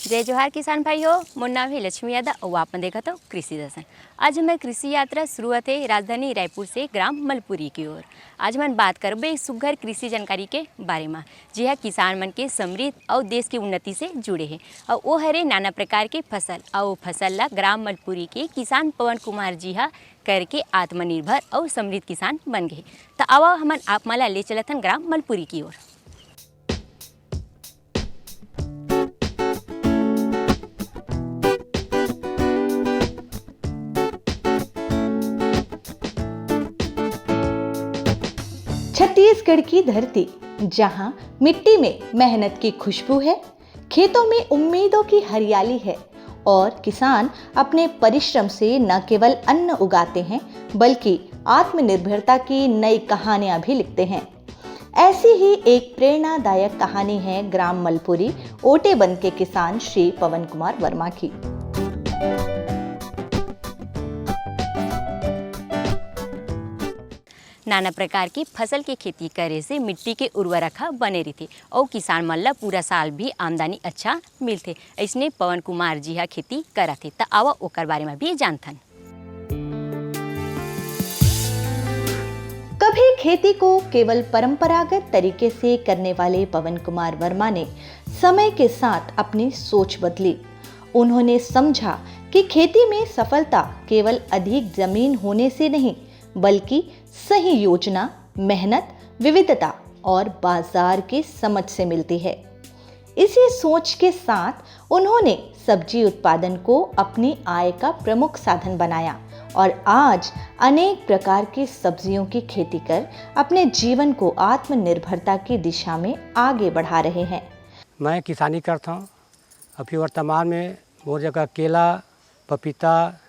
जय जोहार किसान भाई हो। मोर नाम है लक्ष्मी यादव और आप देखा तो कृषि दर्शन। आज हमें कृषि यात्रा शुरुआत है राजधानी रायपुर से ग्राम मलपुरी की ओर। आज हम बात करबे सुघर कृषि जानकारी के बारे में जी है किसान मन के समृद्ध और देश की उन्नति से जुड़े हैं और वो हरे नाना प्रकार के फसल और फसल ला ग्राम मलपुरी के किसान पवन कुमार जी हा करके आत्मनिर्भर और समृद्ध किसान बन गए। तो आवा हम आप मला ले चलथन ग्राम मलपुरी की ओर। छत्तीसगढ़ की धरती जहां मिट्टी में मेहनत की खुशबू है, खेतों में उम्मीदों की हरियाली है और किसान अपने परिश्रम से न केवल अन्न उगाते हैं बल्कि आत्मनिर्भरता की नई कहानियां भी लिखते हैं। ऐसी ही एक प्रेरणादायक कहानी है ग्राम मलपुरी ओटेबंद के किसान श्री पवन कुमार वर्मा की। नाना प्रकार की फसल की खेती करे से मिट्टी के उर्वरता बने रहती और किसान मन ला पूरा साल भी आमदनी अच्छा मिलते। इसने पवन कुमार जी हा खेती करते तो आवा ओकर बारे में भी जानथन। कभी खेती को केवल परंपरागत तरीके से करने वाले पवन कुमार वर्मा ने समय के साथ अपनी सोच बदली। उन्होंने समझा कि खेती में सफलता केवल अधिक जमीन होने से नहीं बल्कि सही योजना, मेहनत, विविधता और बाजार की समझ से मिलती है। इसी सोच के साथ उन्होंने सब्जी उत्पादन को अपनी आय का प्रमुख साधन बनाया और आज अनेक प्रकार की सब्जियों की खेती कर अपने जीवन को आत्मनिर्भरता की दिशा में आगे बढ़ा रहे हैं। मैं किसानी करता हूँ। अभी वर्तमान में वो जगह केला, पपीता,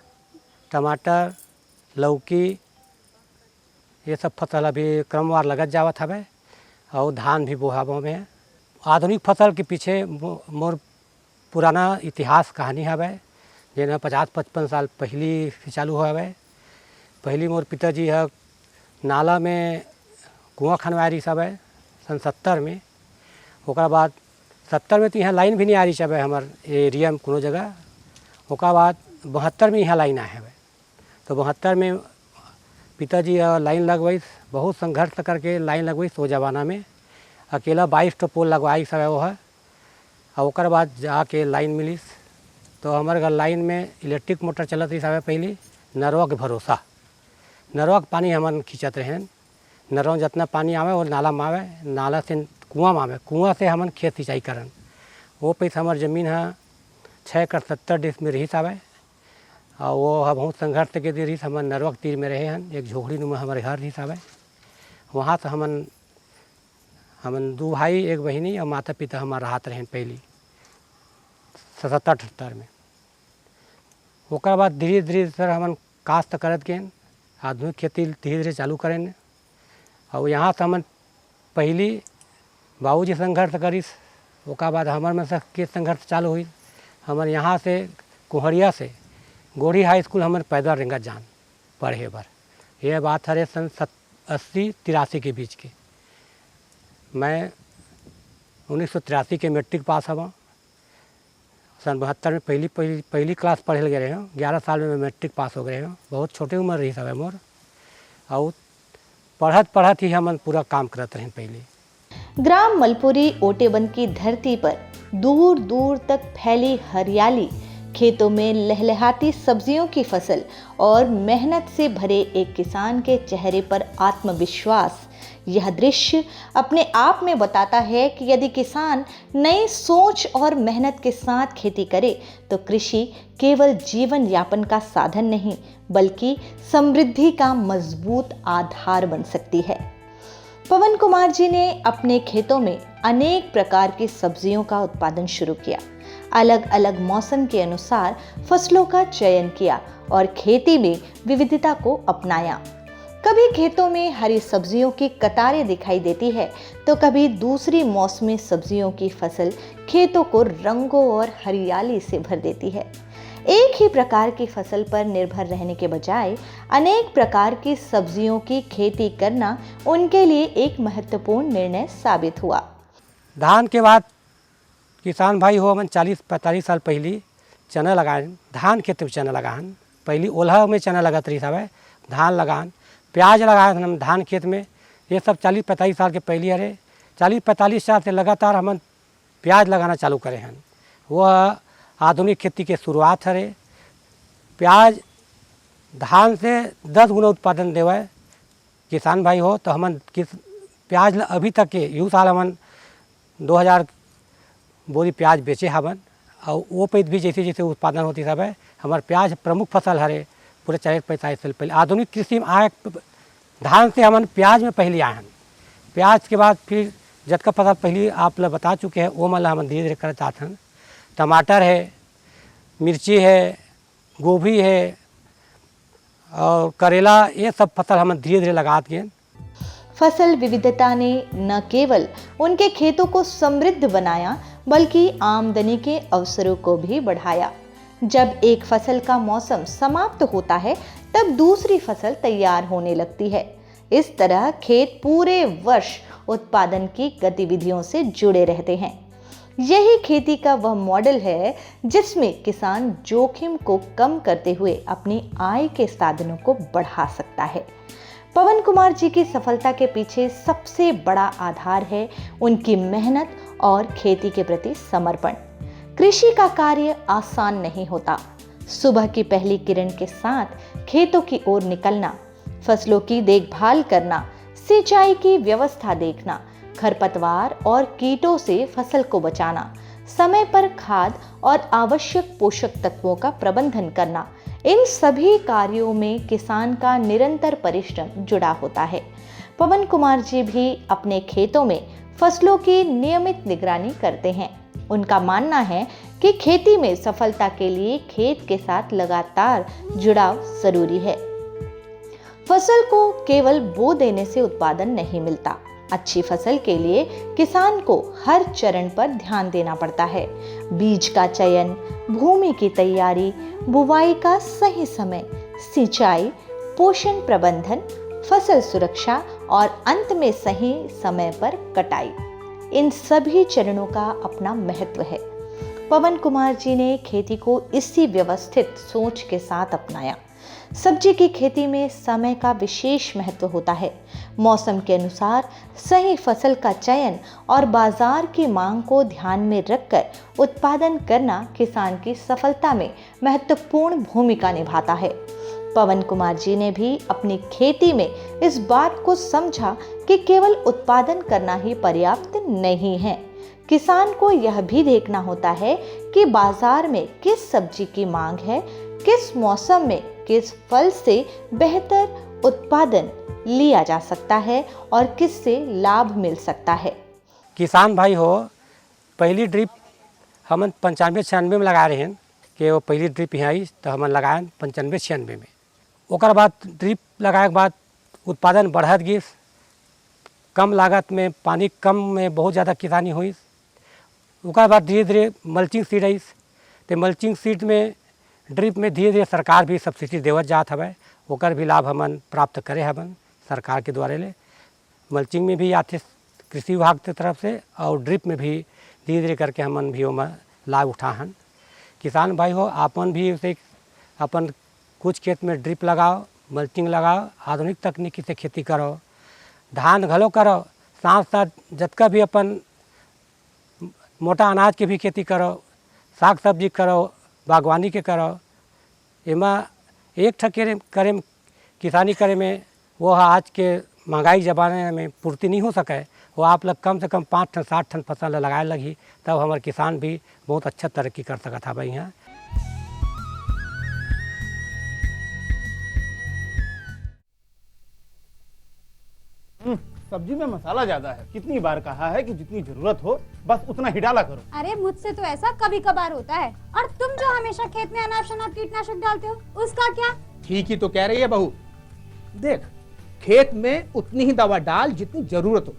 टमाटर, लौकी ये सब फसल अभी क्रमवार लगत जावत हवे और धान भी बोहाबो में। आधुनिक फसल के पीछे मोर पुराना इतिहास कहानी हवे जेना 50-55 साल पहली से चालू हवे। पहली मोर पिताजी है नाला में कुआं खनवाए रही सब सन 70 में। ओकरा बाद 70 में तो यहाँ लाइन भी नहीं आ रही सब हमार एरिया में कोनो जगह। ओकरा बाद 72 में यहाँ लाइन आए हवे तो 72 में पिताजी लाइन लगवाई, बहुत संघर्ष करके लाइन लगवाई। तो जमाना में अकेला 22 तो पोल लगवाई सब वो है और ओकर बाद जाके लाइन मिली तो हमारे घर लाइन में इलेक्ट्रिक मोटर चलत रही सब पहले। नरवा के भरोसा नरवा के पानी हमन खींचत रहे। नरवा जितना पानी आवे वो नाला में आवे, नाला से कुआं में आवे, कुआं से हमन खेत सिंचाई करन। वो पैसा हमार जमीन है 6 एकड़ 70 डिस में रही सब और वो बहुत संघर्ष के दे रही। हमन नरवा के तीर में रहे हैं, एक झोपड़ी नुमा हमारे घर रही सब। वहाँ से हमन 2 भाई 1 बहिनी और माता पिता हमारे राहत रहे पहली 77-78 में। ओकर बाद धीरे धीरे सर हमन काश्त करत गए, आधुनिक खेती धीरे धीरे चालू करें और यहाँ से हमन पहली बाबूजी संघर्ष करीस। ओकर बाद हमार में से के संघर्ष चालू हुई। हमारे यहाँ से कुहरिया से गोड़ी हाई स्कूल हमारे पैदल रेंगत जान पढ़े बर। यह बात है सन 80-83 के बीच के। मैं 1983 के मैट्रिक पास हवा। सन 72 में पहली क्लास पढ़े गए रहे हूँ। 11 साल में मैं मैट्रिक पास हो गए हूँ। बहुत छोटे उम्र रही सब मोर और पढ़त ही हमन पूरा काम करते रहे पहले। ग्राम मलपुरी ओटेबंद की धरती पर दूर दूर तक फैली हरियाली, खेतों में लहलहाती सब्जियों की फसल और मेहनत से भरे एक किसान के चेहरे पर आत्मविश्वास। यह दृश्य अपने आप में बताता है कि यदि किसान नई सोच और मेहनत के साथ खेती करे तो कृषि केवल जीवन यापन का साधन नहीं बल्कि समृद्धि का मजबूत आधार बन सकती है। पवन कुमार जी ने अपने खेतों में अनेक प्रकार की सब्जियों का उत्पादन शुरू किया। अलग अलग मौसम के अनुसार फसलों का चयन किया और खेती में विविधता को अपनाया। कभी खेतों में हरी सब्जियों की कतारें दिखाई देती है तो कभी दूसरी मौसमी सब्जियों की फसल खेतों को रंगों और हरियाली से भर देती है। एक ही प्रकार की फसल पर निर्भर रहने के बजाय अनेक प्रकार की सब्जियों की खेती करना उनके लिए एक महत्वपूर्ण निर्णय साबित हुआ। धान के बाद किसान भाई हो हमन 40-45 साल पहली चना लगाएं, धान खेत में चना लगान, पहली ओल्हा में चना लगत रही सब, धान लगान, प्याज लगाए हम धान खेत में। ये सब 40-45 साल के पहली अरे 40-45 साल से लगातार हम प्याज लगाना चालू करे हैं। वह आधुनिक खेती के शुरुआत हरे। प्याज धान से 10 गुना उत्पादन देवे किसान भाई हो। तो हमन प्याज अभी तक के यू साल हमन 2000 बोरी प्याज बेचे हवन। और वो पे भी जैसे जैसे उत्पादन होती सब है, हमारे प्याज प्रमुख फसल हरे पूरे 40-45 साल पहले। आधुनिक कृषि में आए धान से हमन प्याज में पहले आए हैं। प्याज के बाद फिर जतका फसल पहले आप लोग बता चुके हैं वो मतलब हम धीरे धीरे कर चाहते हैं। टमाटर है, मिर्ची है, गोभी है और करेला, ये सब फसल हम धीरे धीरे लगाते हैं। फसल विविधता ने न केवल उनके खेतों को समृद्ध बनाया बल्कि आमदनी के अवसरों को भी बढ़ाया। जब एक फसल का मौसम समाप्त होता है तब दूसरी फसल तैयार होने लगती है। इस तरह खेत पूरे वर्ष उत्पादन की गतिविधियों से जुड़े रहते हैं। यही खेती का वह मॉडल है जिसमें किसान जोखिम को कम करते हुए अपनी आय के साधनों को बढ़ा सकता है। पवन कुमार जी की सफलता के पीछे सबसे बड़ा आधार है उनकी मेहनत और खेती के प्रति समर्पण। कृषि का कार्य आसान नहीं होता। सुबह की पहली किरण के साथ खेतों की ओर निकलना, फसलों की देखभाल करना, सिंचाई की व्यवस्था देखना, खरपतवार और कीटों से फसल को बचाना, समय पर खाद और आवश्यक पोषक तत्वों का प्रबंधन करना, इन सभी कार्यों में किसान का निरंतर परिश्रम जुड़ा होता है। पवन कुमार जी भी अपने खेतों में फसलों की नियमित निगरानी करते हैं। उनका मानना है कि खेती में सफलता के लिए खेत के साथ लगातार जुड़ाव जरूरी है। फसल को केवल बो देने से उत्पादन नहीं मिलता। अच्छी फसल के लिए किसान को हर चरण पर ध्यान देना पड़ता है। बीज का चयन, भूमि की तैयारी, बुवाई का सही समय, सिंचाई, पोषण प्रबंधन, फसल सुरक्षा और अंत में सही समय पर कटाई, इन सभी चरणों का अपना महत्व है। पवन कुमार जी ने खेती को इसी व्यवस्थित सोच के साथ अपनाया। सब्जी की खेती में समय का विशेष महत्व होता है। मौसम के अनुसार सही फसल का चयन और बाजार की मांग को ध्यान में रखकर उत्पादन करना किसान की सफलता में महत्वपूर्ण भूमिका निभाता है। पवन कुमार जी ने भी अपनी खेती में इस बात को समझा कि केवल उत्पादन करना ही पर्याप्त नहीं है। किसान को यह भी देखना होता है कि बाजार में किस सब्जी की मांग है, किस मौसम में किस फल से बेहतर उत्पादन लिया जा सकता है और किससे लाभ मिल सकता है। किसान भाई हो, पहली ड्रिप हम 95-96 में लगा रहे हैं कि वो पहली ड्रिप यहाँ आई तो हम लगाए 95-96 में। ओकर बाद ड्रिप लगाए के बाद उत्पादन बढ़त गई, कम लागत में, पानी कम में बहुत ज़्यादा किसानी हुई। ओकर बाद धीरे धीरे मल्चिंग सीड आई, तो मल्चिंग सीड में ड्रिप में धीरे धीरे सरकार भी सब्सिडी देवत जात हवे, ओकर भी लाभ हमन प्राप्त करे हवन सरकार के द्वारा ले। मल्चिंग में भी आते कृषि विभाग की तरफ से और ड्रिप में भी धीरे धीरे करके हमन भी ओमा लाभ उठाहन। किसान भाई हो, आपन भी उसे अपन कुछ खेत में ड्रिप लगाओ, मल्चिंग लगाओ, आधुनिक तकनीकी से खेती करो, धान घलो करो, साथ साथ जतका भी अपन मोटा अनाज के भी खेती करो, साग सब्जी करो, बागवानी के करो। एमा एक ठक करे किसानी करे में वो आज के महंगाई ज़माने में पूर्ति नहीं हो सके। वो आप लोग कम से कम 5 टन 60 टन फसल लगाए लगी, तब हमारे किसान भी बहुत अच्छा तरक्की कर सकता भाई। यहाँ सब्जी में मसाला ज्यादा है। कितनी बार कहा है कि जितनी जरूरत हो बस उतना ही डाला करो। अरे मुझसे तो ऐसा कभी कभार होता है। और तुम जो हमेशा खेत में अनाप शनाप कीटनाशक डालते हो उसका क्या? ठीक ही तो कह रही है बहू। देख, खेत में उतनी ही दवा डाल जितनी जरूरत हो।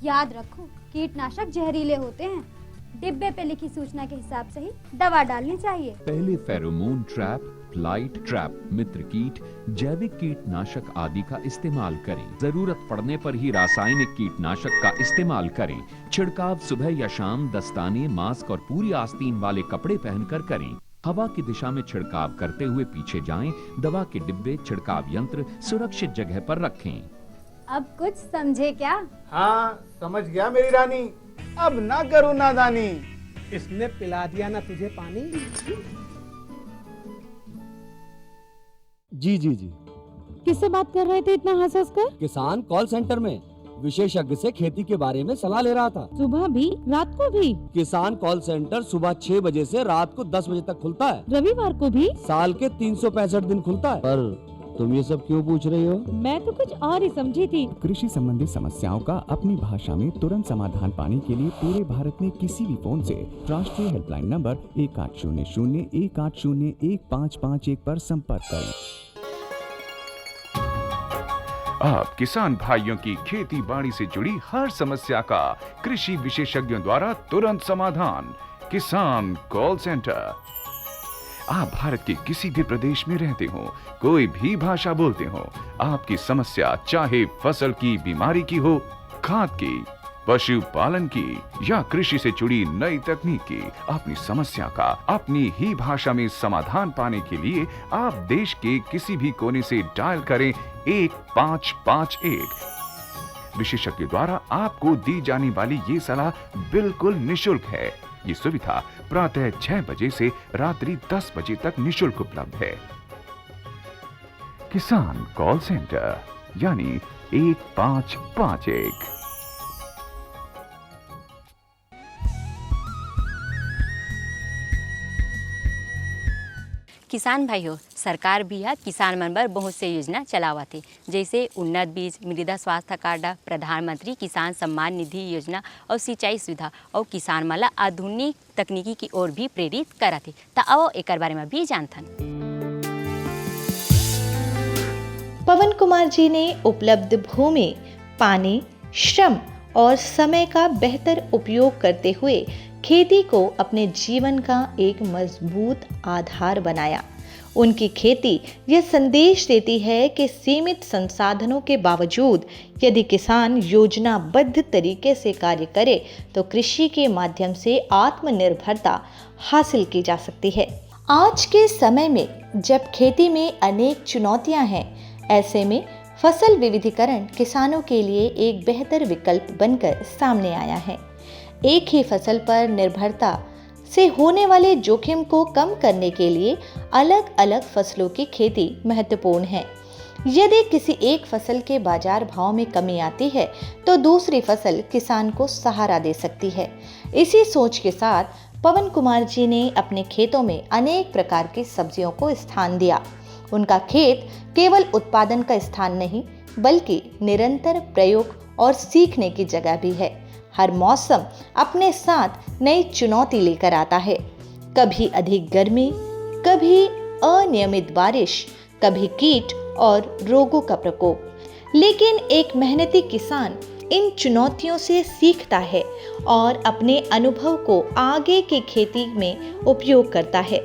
याद रखो, कीटनाशक जहरीले होते हैं। डिब्बे पे लिखी सूचना के हिसाब से ही दवा डालनी चाहिए। पहले फेरोमोन ट्रैप, फ्लाइट ट्रैप, मित्र कीट, जैविक कीटनाशक आदि का इस्तेमाल करें। जरूरत पड़ने पर ही रासायनिक कीटनाशक का इस्तेमाल करें। छिड़काव सुबह या शाम दस्ताने, मास्क और पूरी आस्तीन वाले कपड़े पहनकर करें। हवा की दिशा में छिड़काव करते हुए पीछे जाएं। दवा के डिब्बे, छिड़काव यंत्र सुरक्षित जगह पर रखें। अब कुछ समझे क्या? हाँ, समझ गया मेरी रानी। अब ना करो नादानी। इसने पिला दिया ना तुझे पानी। जी जी जी। किससे बात कर रहे थे इतना हंस हंस कर? किसान कॉल सेंटर में विशेषज्ञ से खेती के बारे में सलाह ले रहा था। सुबह भी, रात को भी? किसान कॉल सेंटर सुबह 6 बजे से रात को 10 बजे तक खुलता है। रविवार को भी? साल के 365 दिन खुलता है। पर तुम ये सब क्यों पूछ रही हो? मैं तो कुछ और ही समझी थी। कृषि संबंधी समस्याओं का अपनी भाषा में तुरंत समाधान पाने के लिए पूरे भारत में किसी भी फोन से राष्ट्रीय हेल्पलाइन नंबर 1800-180-1551 पर संपर्क करें। आप किसान भाइयों की खेती बाड़ी से जुड़ी हर समस्या का कृषि विशेषज्ञों द्वारा तुरंत समाधान। किसान कॉल सेंटर। आप भारत के किसी भी प्रदेश में रहते हो, कोई भी भाषा बोलते हो, आपकी समस्या चाहे फसल की बीमारी की हो, खाद की, पशुपालन की या कृषि से जुड़ी नई तकनीक की, अपनी समस्या का अपनी ही भाषा में समाधान पाने के लिए आप देश के किसी भी कोने से डायल करें 1551। विशेषज्ञ द्वारा आपको दी जाने वाली ये सलाह बिल्कुल निशुल्क है। ये सुविधा प्रातः 6 बजे से रात्रि 10 बजे तक निशुल्क उपलब्ध है। किसान कॉल सेंटर यानी 1551। किसान भाइयों, सरकार भी है किसान मन बर बहुत से योजना चलावत है, जैसे उन्नत बीज, मृदा स्वास्थ्य कार्ड, प्रधानमंत्री किसान सम्मान निधि योजना और सिंचाई सुविधा और किसान मन ला आधुनिक तकनीकी की ओर भी प्रेरित करत है। तो आओ एक बारे में भी जानथन। पवन कुमार जी ने उपलब्ध भूमि, पानी, श्रम और समय का बेहतर उपयोग करते हुए खेती को अपने जीवन का एक मजबूत आधार बनाया। उनकी खेती यह संदेश देती है कि सीमित संसाधनों के बावजूद यदि किसान योजनाबद्ध तरीके से कार्य करे तो कृषि के माध्यम से आत्मनिर्भरता हासिल की जा सकती है। आज के समय में जब खेती में अनेक चुनौतियां हैं, ऐसे में फसल विविधीकरण किसानों के लिए एक बेहतर विकल्प बनकर सामने आया है। एक ही फसल पर निर्भरता से होने वाले जोखिम को कम करने के लिए अलग अलग फसलों की खेती महत्वपूर्ण है। यदि किसी एक फसल के बाजार भाव में कमी आती है तो दूसरी फसल किसान को सहारा दे सकती है। इसी सोच के साथ पवन कुमार जी ने अपने खेतों में अनेक प्रकार की सब्जियों को स्थान दिया। उनका खेत केवल उत्पादन का स्थान नहीं बल्कि निरंतर प्रयोग और सीखने की जगह भी है। हर मौसम अपने साथ नई चुनौती लेकर आता है। कभी अधिक गर्मी, कभी अनियमित बारिश, कभी कीट और रोगों का प्रकोप। लेकिन एक मेहनती किसान इन चुनौतियों से सीखता है और अपने अनुभव को आगे की खेती में उपयोग करता है।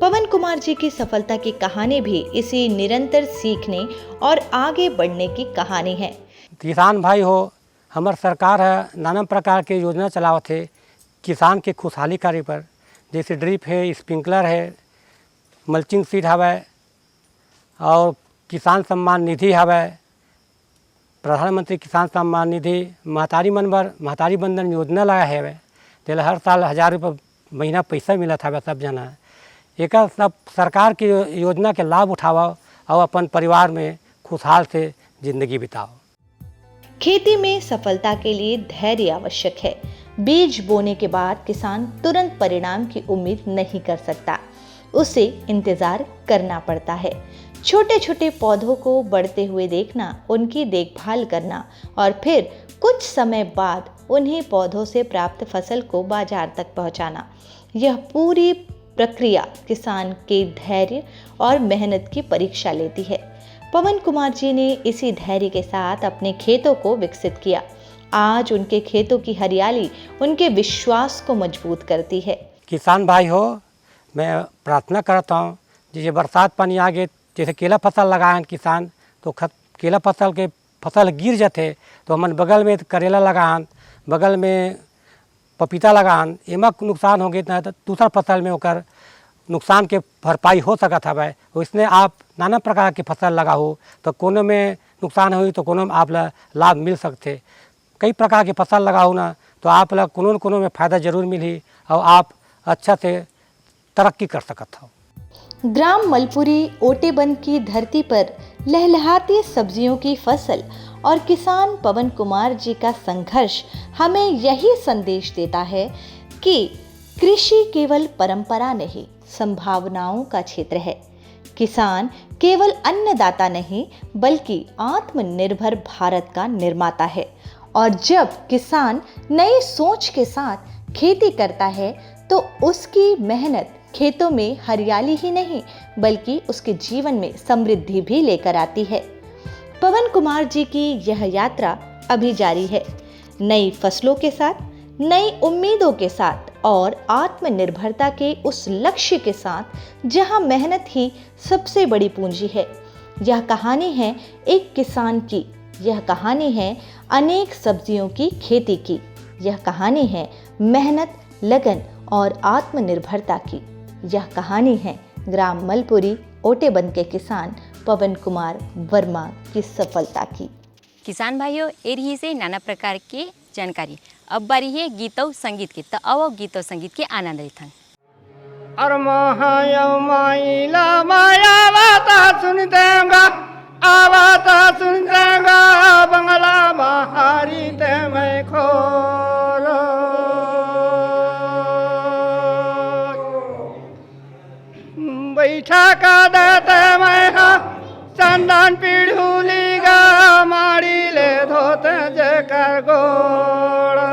पवन कुमार जी की सफलता की कहानी भी इसी निरंतर सीखने और आगे बढ़ने की कहानी है। किसान भाई हो, हमार सरकार है नाना प्रकार के योजना चलावत है किसान के खुशहाली कार्य पर, जैसे ड्रिप है, स्प्रिंकलर है, मल्चिंग सीड हवै और किसान सम्मान निधि हवै, प्रधानमंत्री किसान सम्मान निधि, महतारी मन बर महतारी बंधन योजना लगा है। तेल हर साल 1000 रुपये महीना पैसा मिलत हवै सब जना। एक सब सरकार की योजना के लाभ उठाओ और अपन परिवार में खुशहाल से जिंदगी बिताओ। खेती में सफलता के लिए धैर्य आवश्यक है। बीज बोने के बाद किसान तुरंत परिणाम की उम्मीद नहीं कर सकता, उसे इंतजार करना पड़ता है। छोटे छोटे पौधों को बढ़ते हुए देखना, उनकी देखभाल करना और फिर कुछ समय बाद उन्हीं पौधों से प्राप्त फसल को बाजार तक पहुंचाना, यह पूरी प्रक्रिया किसान के धैर्य और मेहनत की परीक्षा लेती है। पवन कुमार जी ने इसी धैर्य के साथ अपने खेतों को विकसित किया। आज उनके खेतों की हरियाली उनके विश्वास को मजबूत करती है। किसान भाई हो, मैं प्रार्थना करता हूँ जैसे बरसात पानी आ गए, जैसे केला फसल लगाएं किसान तो केला फसल गिर जाते तो हमन बगल में करेला लगान, बगल में पपीता लगान, एमा नुकसान हो गए ना तो दूसरा फसल में होकर नुकसान के भरपाई हो सकत हवय। इसने आप नाना प्रकार के फसल लगाओ तो कोनो में नुकसान हुई तो कोनो में आप लाभ मिल सकते। कई प्रकार के फसल लगाओ ना तो आप कोनो न कोनो में फ़ायदा जरूर मिली और आप अच्छा से तरक्की कर सकत हो। ग्राम मलपुरी ओटेबंद की धरती पर लहलहाती सब्जियों की फसल और किसान पवन कुमार जी का संघर्ष हमें यही संदेश देता है कि कृषि केवल परंपरा नहीं, संभावनाओं का क्षेत्र है। किसान केवल अन्नदाता नहीं बल्कि आत्मनिर्भर भारत का निर्माता है। और जब किसान नई सोच के साथ खेती करता है तो उसकी मेहनत खेतों में हरियाली ही नहीं बल्कि उसके जीवन में समृद्धि भी लेकर आती है। पवन कुमार जी की यह यात्रा अभी जारी है, नई फसलों के साथ, नई उम्मीदों के साथ और आत्मनिर्भरता के उस लक्ष्य के साथ जहां मेहनत ही सबसे बड़ी पूंजी है। यह कहानी है एक किसान की, यह कहानी है अनेक सब्जियों की खेती की, यह कहानी है मेहनत, लगन और आत्मनिर्भरता की। यह कहानी है ग्राम मलपुरी ओटेबंद के किसान पवन कुमार वर्मा की सफलता की। किसान भाइयों, ए रही से नाना प्रकार के जानकारी। अब बारी है गीतों संगीत की, तो आओ गीतों संगीत के आनंद लेथन। अर माइला माया बाता सुनतेगा, आवाता सुनतेगा, बंगला बहारी ते मैं खोलो। बैठा का देते मैं चंदन पीढ़ूली गा माड़ी ले धोते जेकर गोड़।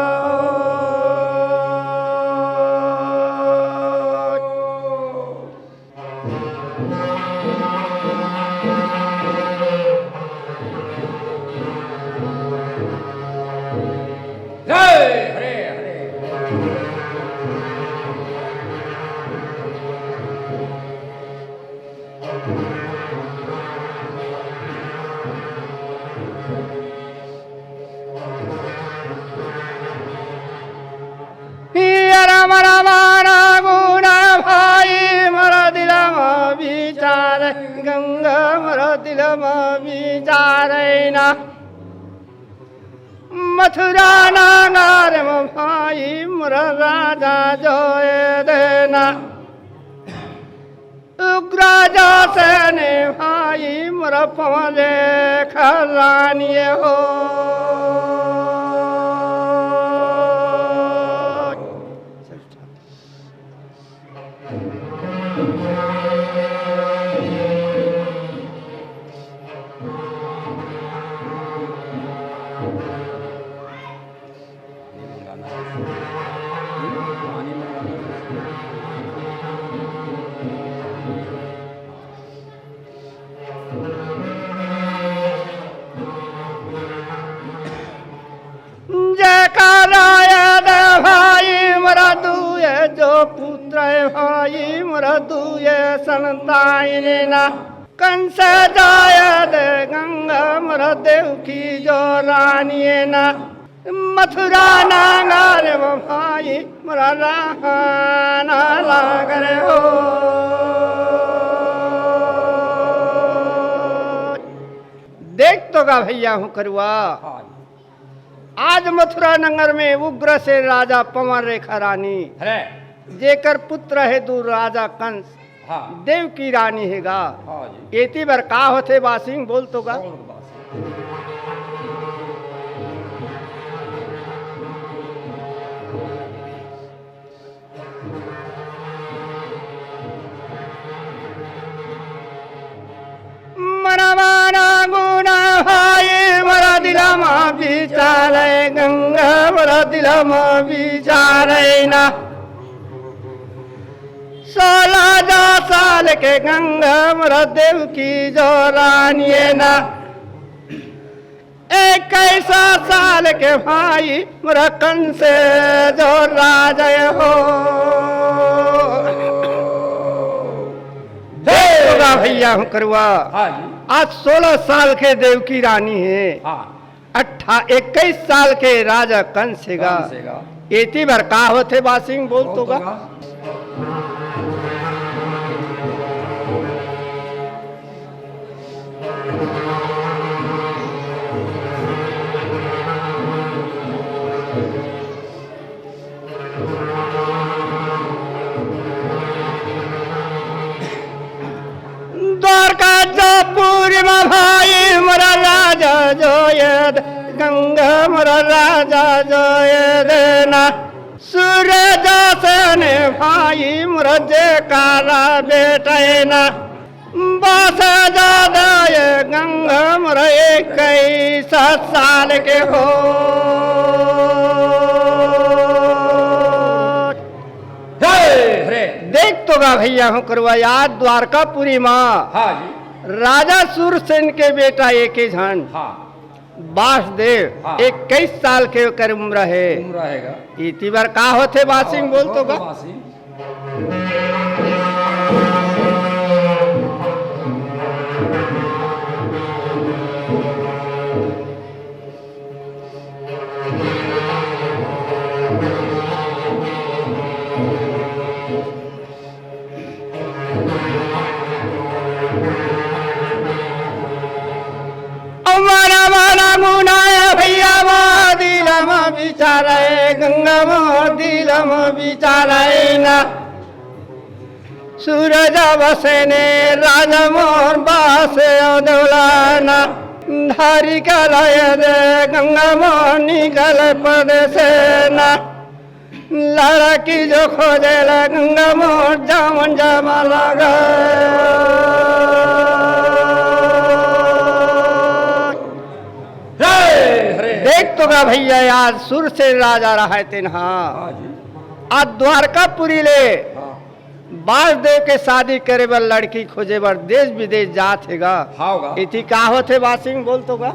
मरा मारा गुना भाई मरा दिल में विचार, गंगा मरा दिल में विचार ना। मथुरा नागार में भाई मरा राजा जोए देना। उग्राजा से ने भाई मरा पवले खरानी हो। जो पुत्र भाई मरा दुए संताइन ना। कंस जाय दे गंगा मरा देव की जो रानी ना। मथुरा नागार भाई मरा राना लागर हो। देख तो गा भैया हूँ करुआ, आज मथुरा नगर में उग्र से राजा पवन रेखा रानी जेकर पुत्र है दू राजा कंस, देव की रानी हैगा। एती बार का होते बासिंग बोल तो गा। मरवाना गुना भाई मरा दिला मा विचारे, गंगा मरा दिला मा विचारे ना। 16 साल के गंगा मरा देव की जो रानी ना। 21 साल के भाई मरा कंस जो राजा हो। का भैया हूँ करुआ। हाँ जी। आज 16 साल के देव की रानी है। हाँ। 21 साल के राजा कंस हैगा। एती भर का होते बासिंग बोल तो गा। द्वारका जापुरी में भाई मोरा राजा जोयद गंगा मोरा राजा जोयद ना सूरज से भाई मोरा जयकारा बेटा ना बस दादा ये गंगा मोरा 21 साल के हो। देख तो गा भैया हूँ करवा याद द्वारकापुरी माँ। हाँ जी। राजा सूरसेन के बेटा एक ही झन। हाँ। वासुदेव। हाँ। 21 साल के कर उम्र है। उम्र रहेगा। इती बार का होते बासिंग बोल तो गा। भैया दिलम बिचारे गंगा दिलम बिचारे ना सूरज बसने राजा मोर बास दौलाना धारी कलय दे गंगा मोर निकल पद से ना लड़की जो खोजे गंगा मोर जामन जमा लगा। देख तो गा भैया आज सुर से राजा रहा है तेन। हाँ आज द्वारकापुरी ले वासुदेव के शादी करे बर लड़की खोजे बर देश विदेश जात हैगा। हाँ इति का होते बासिंग बोल तो गा।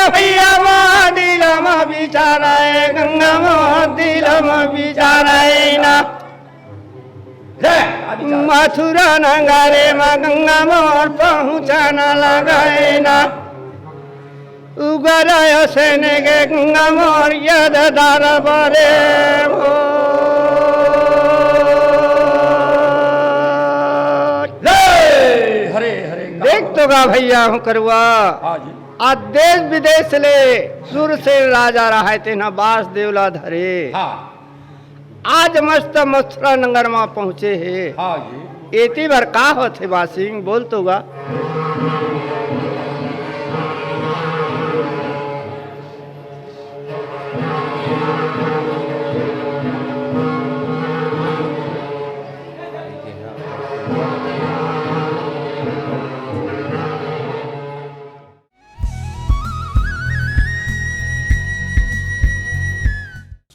भैया दिलम बिचारे गंगा दिलम बिचारे ना मथुरा नगारे में गंगा मोर पहुँचाना लगाए ना उगर सेन के गंगा मोर यद दार बरे देख तो गा भैया हूँ करुआ। आज देश विदेश ले सुर से राजा रहा है तेना वासुदेव ला धरे। आज मस्त मथुरा नगर में पहुँचे है। एती भर का होते बासिंग बोल तो गा।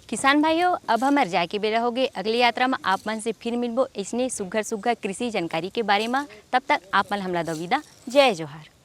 किसान भाइयों, अब हमार जाए के बेरा हो गए। अगली यात्रा में आप मन से फिर मिलबो इसने सुघर सुघर कृषि जानकारी के बारे में। तब तक आप मन हमला दो विदा। जय जोहार।